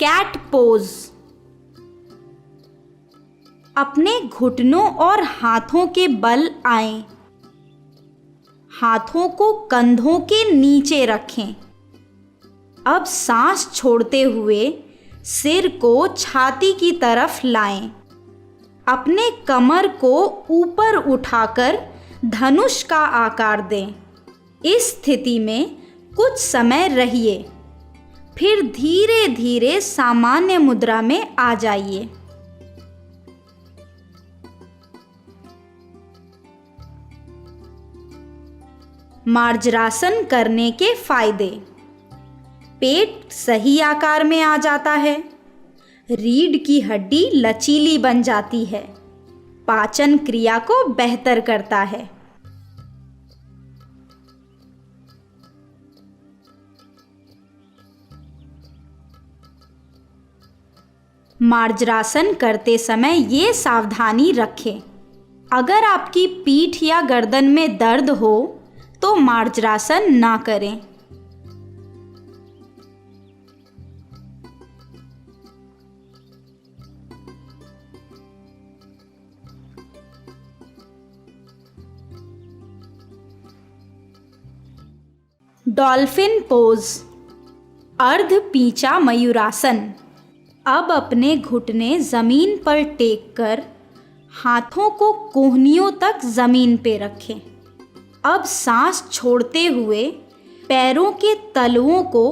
Cat pose. अपने घुटनों और हाथों के बल आएं। हाथों को कंधों के नीचे रखें। अब सांस छोड़ते हुए सिर को छाती की तरफ लाएं। अपने कमर को ऊपर उठाकर धनुष का आकार दें। इस स्थिति में कुछ समय रहिए, फिर धीरे धीरे सामान्य मुद्रा में आ जाइए। मार्जरासन करने के फायदे। पेट सही आकार में आ जाता है, रीढ़ की हड्डी लचीली बन जाती है, पाचन क्रिया को बेहतर करता है। मार्जरासन करते समय ये सावधानी रखें, अगर आपकी पीठ या गर्दन में दर्द हो तो मार्जरासन ना करें। डॉल्फिन पोज, अर्ध पींचा मयूरासन। अब अपने घुटने ज़मीन पर टेक कर हाथों को कोहनियों तक ज़मीन पे रखें। अब सांस छोड़ते हुए पैरों के तलुओं को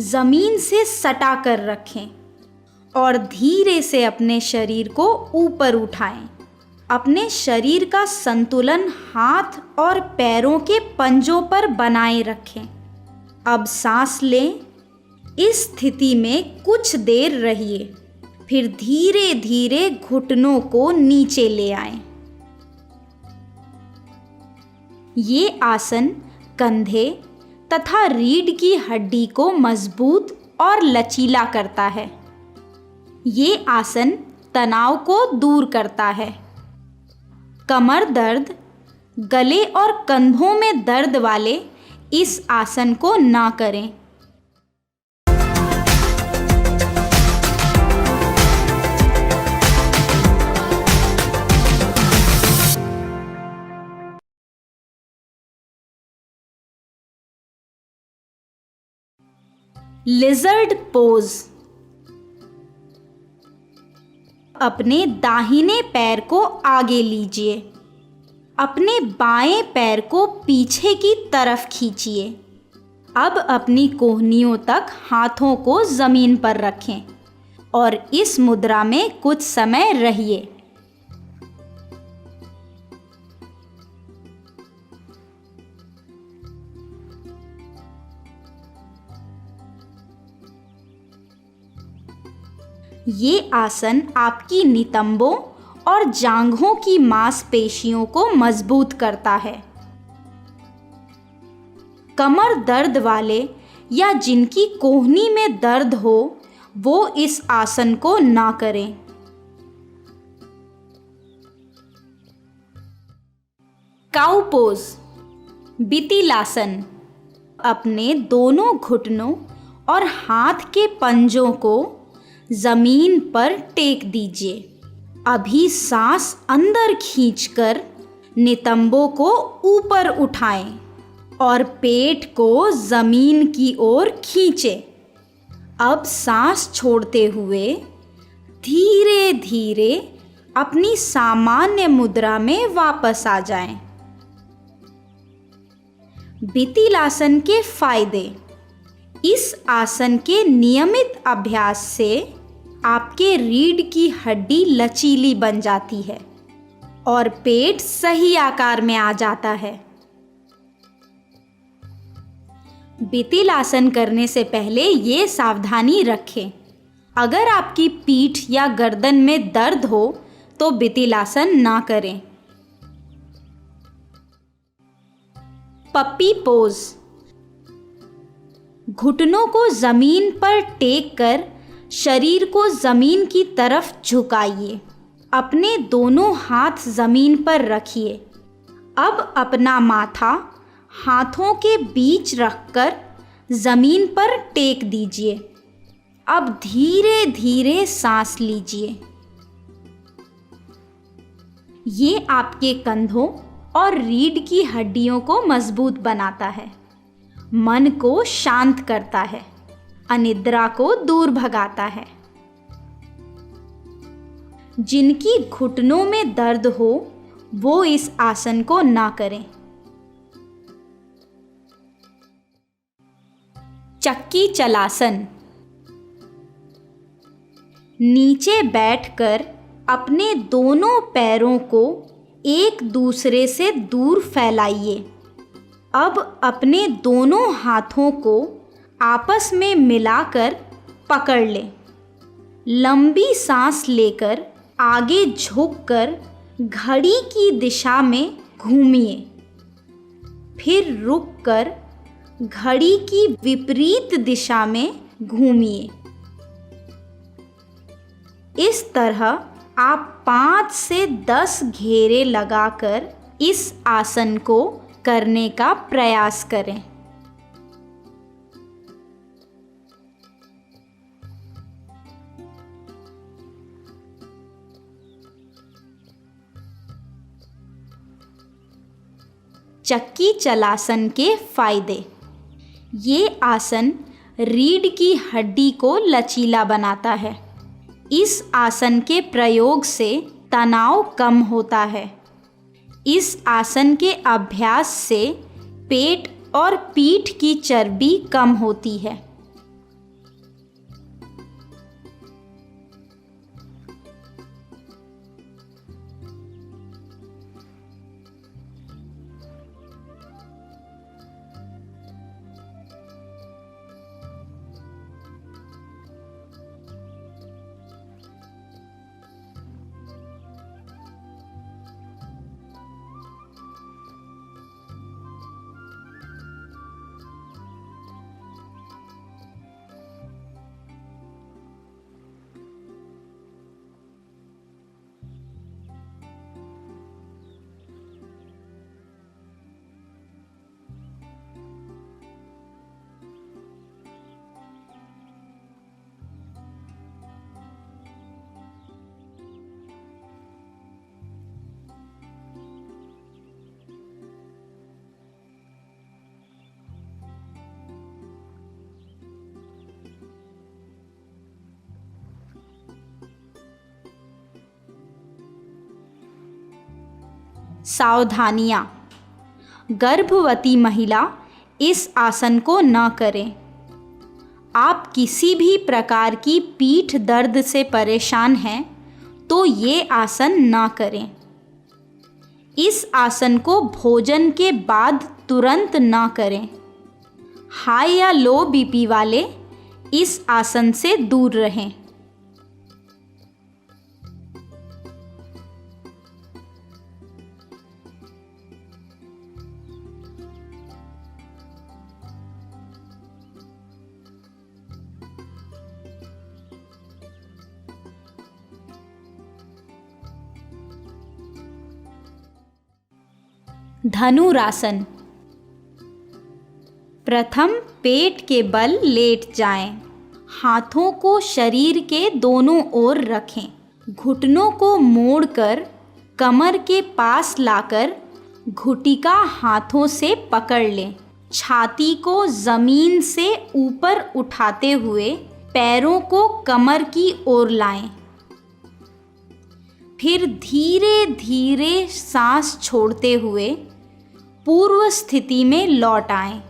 ज़मीन से सटा कर रखें और धीरे से अपने शरीर को ऊपर उठाएं। अपने शरीर का संतुलन हाथ और पैरों के पंजों पर बनाए रखें। अब सांस लें। इस स्थिति में कुछ देर रहिए, फिर धीरे धीरे घुटनों को नीचे ले आएं। ये आसन कंधे तथा रीढ़ की हड्डी को मजबूत और लचीला करता है। ये आसन तनाव को दूर करता है। कमर दर्द, गले और कंधों में दर्द वाले इस आसन को ना करें। Lizard pose. अपने दाहिने पैर को आगे लीजिए, अपने बाएं पैर को पीछे की तरफ खींचिए। अब अपनी कोहनियों तक हाथों को ज़मीन पर रखें और इस मुद्रा में कुछ समय रहिए। ये आसन आपकी नितंबों और जांघों की मांसपेशियों को मजबूत करता है। कमर दर्द वाले या जिनकी कोहनी में दर्द हो वो इस आसन को ना करें। Cow pose, Bitilasana. अपने दोनों घुटनों और हाथ के पंजों को ज़मीन पर टेक दीजिए। अभी सांस अंदर खींचकर नितंबों को ऊपर उठाएं और पेट को ज़मीन की ओर खींचें। अब सांस छोड़ते हुए धीरे धीरे अपनी सामान्य मुद्रा में वापस आ जाएं। बितिलासन के फायदे। इस आसन के नियमित अभ्यास से आपके रीढ़ की हड्डी लचीली बन जाती है और पेट सही आकार में आ जाता है। बितिलासन करने से पहले ये सावधानी रखें, अगर आपकी पीठ या गर्दन में दर्द हो तो बितिलासन ना करें। पप्पी पोज। घुटनों को ज़मीन पर टेक कर शरीर को ज़मीन की तरफ झुकाइए। अपने दोनों हाथ ज़मीन पर रखिए। अब अपना माथा हाथों के बीच रखकर ज़मीन पर टेक दीजिए। अब धीरे धीरे सांस लीजिए। ये आपके कंधों और रीढ़ की हड्डियों को मजबूत बनाता है, मन को शांत करता है, अनिद्रा को दूर भगाता है। जिनकी घुटनों में दर्द हो वो इस आसन को ना करें। चक्की चलासन। नीचे बैठकर अपने दोनों पैरों को एक दूसरे से दूर फैलाइए। अब अपने दोनों हाथों को आपस में मिलाकर पकड़ लें। लंबी सांस लेकर आगे झुककर घड़ी की दिशा में घूमिए। फिर रुककर घड़ी की विपरीत दिशा में घूमिए। इस तरह आप 5 से 10 घेरे लगाकर इस आसन को करने का प्रयास करें। चक्की चलासन के फायदे। ये आसन रीढ़ की हड्डी को लचीला बनाता है। इस आसन के प्रयोग से तनाव कम होता है। इस आसन के अभ्यास से पेट और पीठ की चर्बी कम होती है। सावधानियाँ। गर्भवती महिला इस आसन को न करें। आप किसी भी प्रकार की पीठ दर्द से परेशान हैं तो ये आसन न करें। इस आसन को भोजन के बाद तुरंत न करें। हाई या लो बीपी वाले इस आसन से दूर रहें। धनुरासन। प्रथम पेट के बल लेट जाएं। हाथों को शरीर के दोनों ओर रखें। घुटनों को मोड़कर कमर के पास लाकर घुटिका हाथों से पकड़ लें। छाती को जमीन से ऊपर उठाते हुए पैरों को कमर की ओर लाएं। फिर धीरे धीरे सांस छोड़ते हुए पूर्व स्थिति में लौट आएं।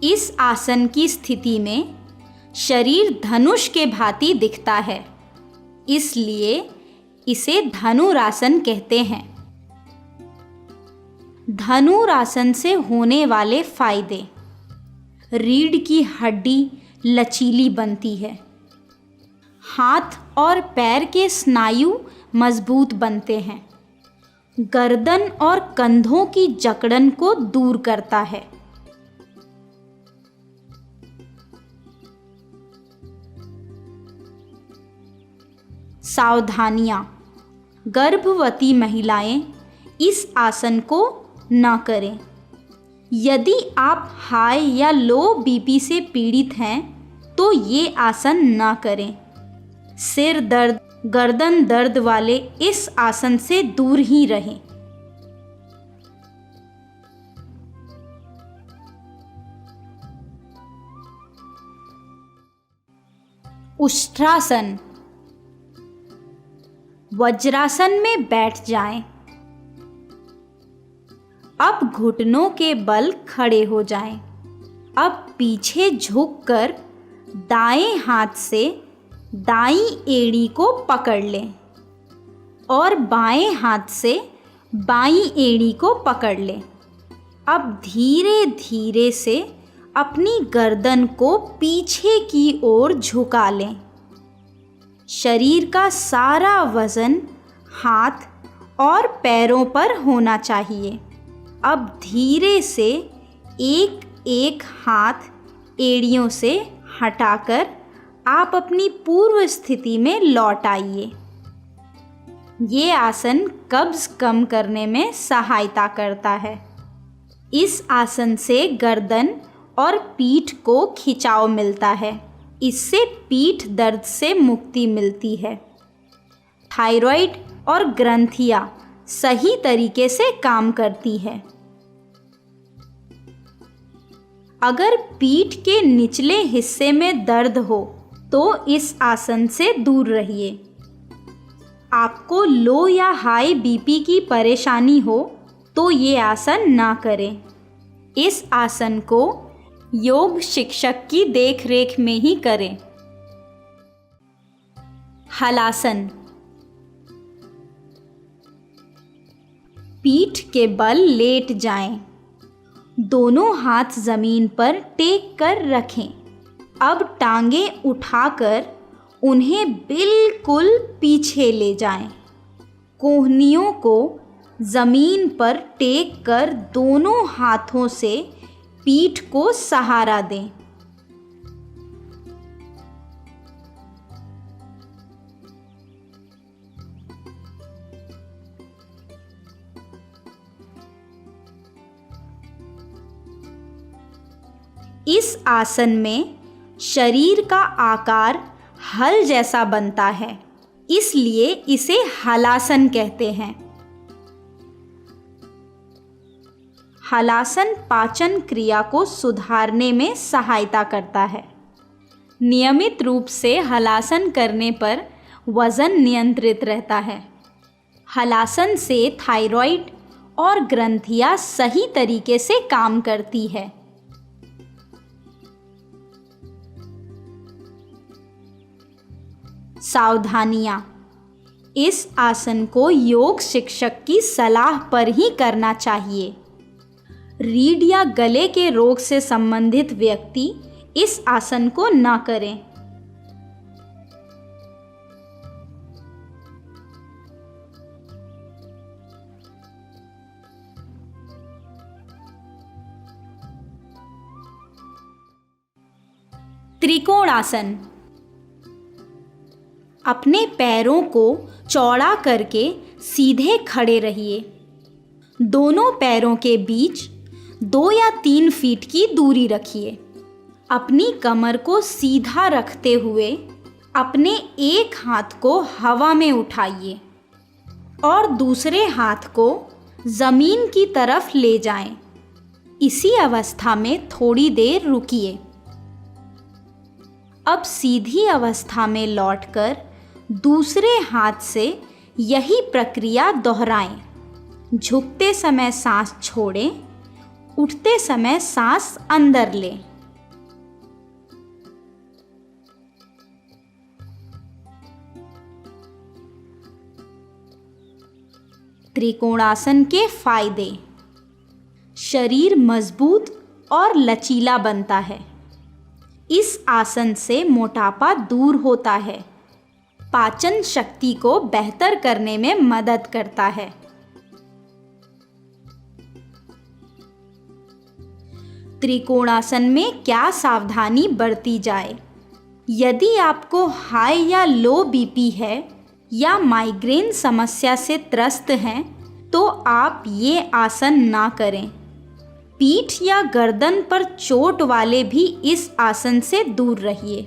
इस आसन की स्थिति में शरीर धनुष के भांति दिखता है, इसलिए इसे धनुरासन कहते हैं। धनुरासन से होने वाले फायदे। रीढ़ की हड्डी लचीली बनती है। हाथ और पैर के स्नायु मजबूत बनते हैं। गर्दन और कंधों की जकड़न को दूर करता है। सावधानियाँ। गर्भवती महिलाएं इस आसन को न करें। यदि आप हाई या लो बीपी से पीड़ित हैं तो ये आसन ना करें। सिर दर्द, गर्दन दर्द वाले इस आसन से दूर ही रहें। उष्ट्रासन। वज्रासन में बैठ जाएं। अब घुटनों के बल खड़े हो जाएं। अब पीछे झुककर दाएं हाथ से दाईं एड़ी को पकड़ लें और बाएं हाथ से बाईं एड़ी को पकड़ लें। अब धीरे धीरे से अपनी गर्दन को पीछे की ओर झुका लें। शरीर का सारा वज़न हाथ और पैरों पर होना चाहिए। अब धीरे से एक एक हाथ एड़ियों से हटाकर आप अपनी पूर्व स्थिति में लौट आइए। ये आसन कब्ज़ कम करने में सहायता करता है। इस आसन से गर्दन और पीठ को खिंचाव मिलता है। इससे पीठ दर्द से मुक्ति मिलती है। थायराइड और ग्रंथियां सही तरीके से काम करती है। अगर पीठ के निचले हिस्से में दर्द हो तो इस आसन से दूर रहिए। आपको लो या हाई बीपी की परेशानी हो तो ये आसन ना करें। इस आसन को योग शिक्षक की देखरेख में ही करें। हलासन। पीठ के बल लेट जाएं। दोनों हाथ जमीन पर टेक कर रखें। अब टांगें उठाकर उन्हें बिल्कुल पीछे ले जाएं। कोहनियों को जमीन पर टेक कर दोनों हाथों से पीठ को सहारा दें। इस आसन में शरीर का आकार हल जैसा बनता है, इसलिए इसे हलासन कहते हैं। हलासन पाचन क्रिया को सुधारने में सहायता करता है। नियमित रूप से हलासन करने पर वज़न नियंत्रित रहता है। हलासन से थायराइड और ग्रंथियां सही तरीके से काम करती है। सावधानियां। इस आसन को योग शिक्षक की सलाह पर ही करना चाहिए। रीढ़ या गले के रोग से संबंधित व्यक्ति इस आसन को ना करें। त्रिकोणासन। अपने पैरों को चौड़ा करके सीधे खड़े रहिए। दोनों पैरों के बीच 2 या 3 फीट की दूरी रखिए। अपनी कमर को सीधा रखते हुए अपने एक हाथ को हवा में उठाइए और दूसरे हाथ को ज़मीन की तरफ ले जाएं। इसी अवस्था में थोड़ी देर रुकिए। अब सीधी अवस्था में लौटकर दूसरे हाथ से यही प्रक्रिया दोहराएं। झुकते समय सांस छोड़ें, उठते समय सांस अंदर लें। त्रिकोणासन के फायदे। शरीर मजबूत और लचीला बनता है। इस आसन से मोटापा दूर होता है। पाचन शक्ति को बेहतर करने में मदद करता है। त्रिकोणासन में क्या सावधानी बरती जाए? यदि आपको हाई या लो बीपी है या माइग्रेन समस्या से त्रस्त हैं तो आप ये आसन ना करें। पीठ या गर्दन पर चोट वाले भी इस आसन से दूर रहिए।